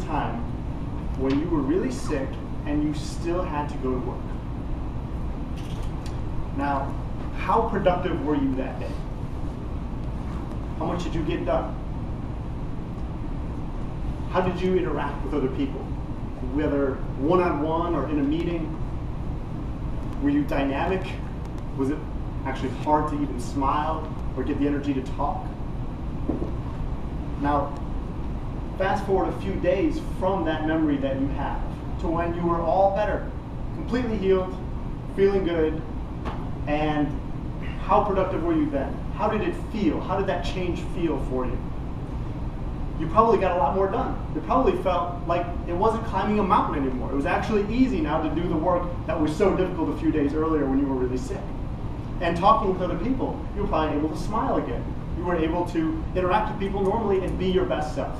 time when you were really sick and you still had to go to work? Now, how productive were you that day? How much did you get done? How did you interact with other people? Whether one-on-one or in a meeting? Were you dynamic? Was it actually hard to even smile or get the energy to talk? Now, fast forward a few days from that memory that you have to when you were all better, completely healed, feeling good, and how productive were you then? How did it feel? How did that change feel for you? You probably got a lot more done. It probably felt like it wasn't climbing a mountain anymore. It was actually easy now to do the work that was so difficult a few days earlier when you were really sick. And talking with other people, you were probably able to smile again. You were able to interact with people normally and be your best self.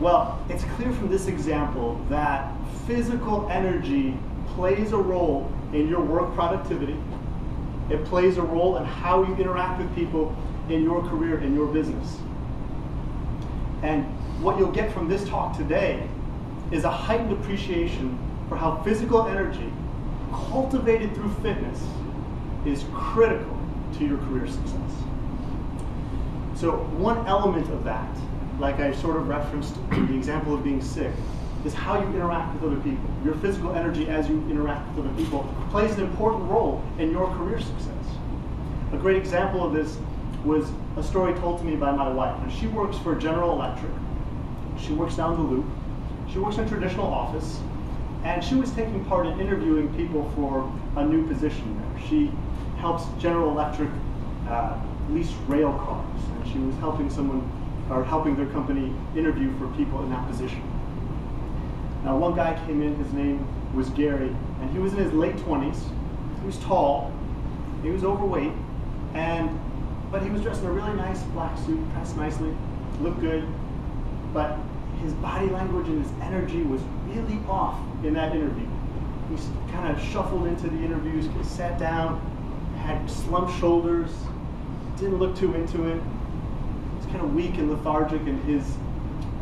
Well, it's clear from this example that physical energy plays a role in your work productivity. It plays a role in how you interact with people in your career, in your business. And what you'll get from this talk today is a heightened appreciation for how physical energy, cultivated through fitness, is critical to your career success. So one element of that, like I sort of referenced in the example of being sick, is how you interact with other people. Your physical energy as you interact with other people plays an important role in your career success. A great example of this was a story told to me by my wife. And she works for General Electric. She works down the loop. She works in a traditional office. And she was taking part in interviewing people for a new position there. She helps General Electric lease rail cars. And she was helping their company interview for people in that position. Now, one guy came in, his name was Gary, and he was in his late 20s. He was tall, he was overweight, but he was dressed in a really nice black suit, dressed nicely, looked good, but his body language and his energy was really off in that interview. He kind of shuffled into the interviews, sat down, had slumped shoulders, didn't look too into it. He was kind of weak and lethargic in his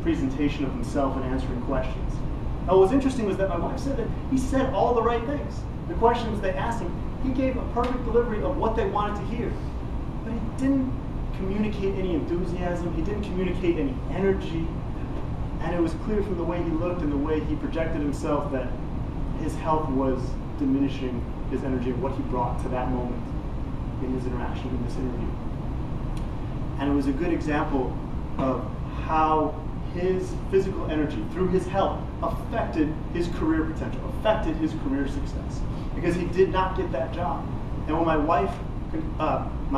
presentation of himself and answering questions. Now, what was interesting was that my wife said that he said all the right things. The questions they asked him, he gave a perfect delivery of what they wanted to hear. But he didn't communicate any enthusiasm, he didn't communicate any energy, and it was clear from the way he looked and the way he projected himself that his health was diminishing his energy and what he brought to that moment in his interaction in this interview. And it was a good example of how his physical energy, through his health, affected his career potential, affected his career success, because he did not get that job. And when my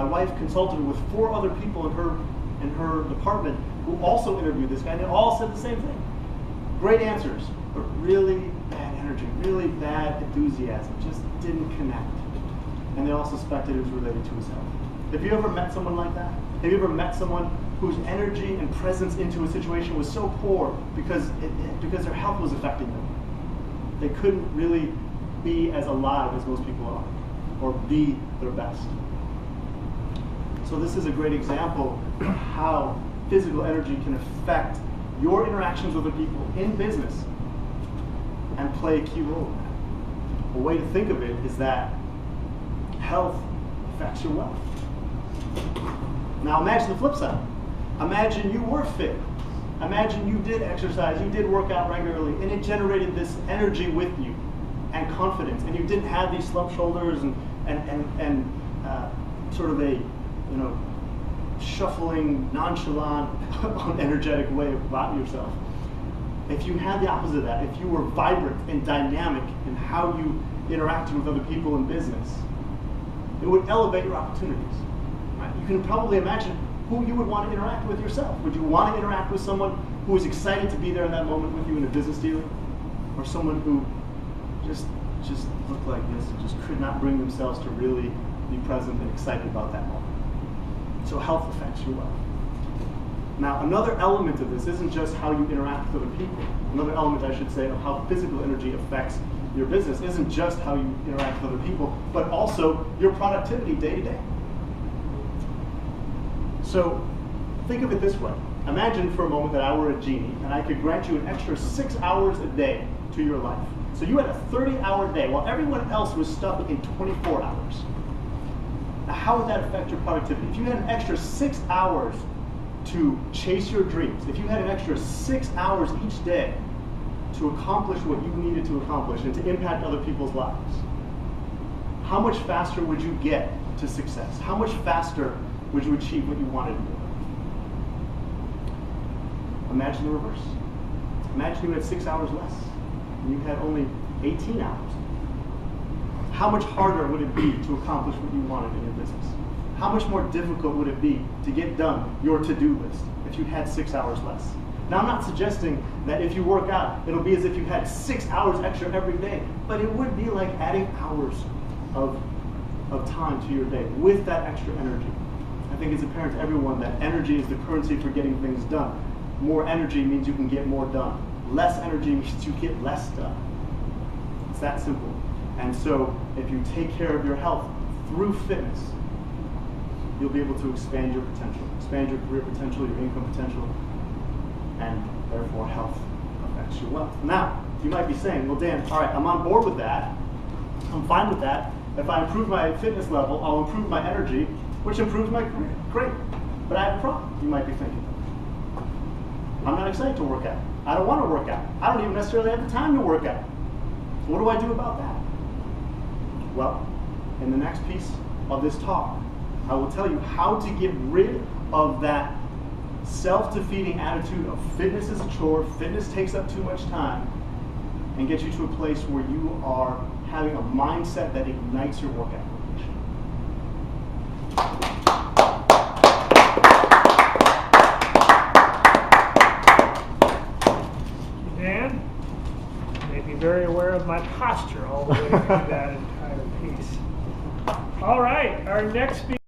wife consulted with 4 other people in her department who also interviewed this guy, and they all said the same thing. Great answers, but really bad energy, really bad enthusiasm, just didn't connect. And they all suspected it was related to his health. Have you ever met someone like that? Have you ever met someone whose energy and presence into a situation was so poor because their health was affecting them? They couldn't really be as alive as most people are, or be their best. So this is a great example of how physical energy can affect your interactions with other people in business and play a key role in that. A way to think of it is that health affects your wealth. Now imagine the flip side. Imagine you were fit. Imagine you did exercise, you did work out regularly, and it generated this energy with you and confidence, and you didn't have these slumped shoulders and sort of a shuffling, nonchalant, unenergetic way about yourself. If you had the opposite of that, if you were vibrant and dynamic in how you interacted with other people in business, it would elevate your opportunities. Right? You can probably imagine who you would want to interact with yourself. Would you want to interact with someone who is excited to be there in that moment with you in a business deal? Or someone who just looked like this and just could not bring themselves to really be present and excited about that moment? So health affects your wealth. Now, another element of this isn't just how you interact with other people. Another element, I should say, of how physical energy affects your business isn't just how you interact with other people, but also your productivity day to day. So think of it this way. Imagine for a moment that I were a genie and I could grant you an extra 6 hours a day to your life. So you had a 30-hour day while everyone else was stuck in 24 hours. Now, how would that affect your productivity? If you had an extra 6 hours to chase your dreams, if you had an extra 6 hours each day to accomplish what you needed to accomplish and to impact other people's lives, how much faster would you get to success? How much faster would you achieve what you wanted to do? Imagine the reverse. Imagine you had 6 hours less and you had only 18 hours. How much harder would it be to accomplish what you wanted in your business? How much more difficult would it be to get done your to-do list if you had 6 hours less? Now, I'm not suggesting that if you work out, it'll be as if you had 6 hours extra every day, but it would be like adding hours of time to your day with that extra energy. I think it's apparent to everyone that energy is the currency for getting things done. More energy means you can get more done. Less energy means you get less done. It's that simple. And so if you take care of your health through fitness, you'll be able to expand your potential, expand your career potential, your income potential, and therefore health affects your wealth. Now, you might be saying, well, Dan, all right, I'm on board with that. I'm fine with that. If I improve my fitness level, I'll improve my energy, which improves my career. Great. But I have a problem, you might be thinking. I'm not excited to work out. I don't want to work out. I don't even necessarily have the time to work out. What do I do about that? Well, in the next piece of this talk, I will tell you how to get rid of that self-defeating attitude of fitness is a chore, fitness takes up too much time, and get you to a place where you are having a mindset that ignites your workout motivation. Dan, you may be very aware of my posture all the way through that entire piece. All right, our next speaker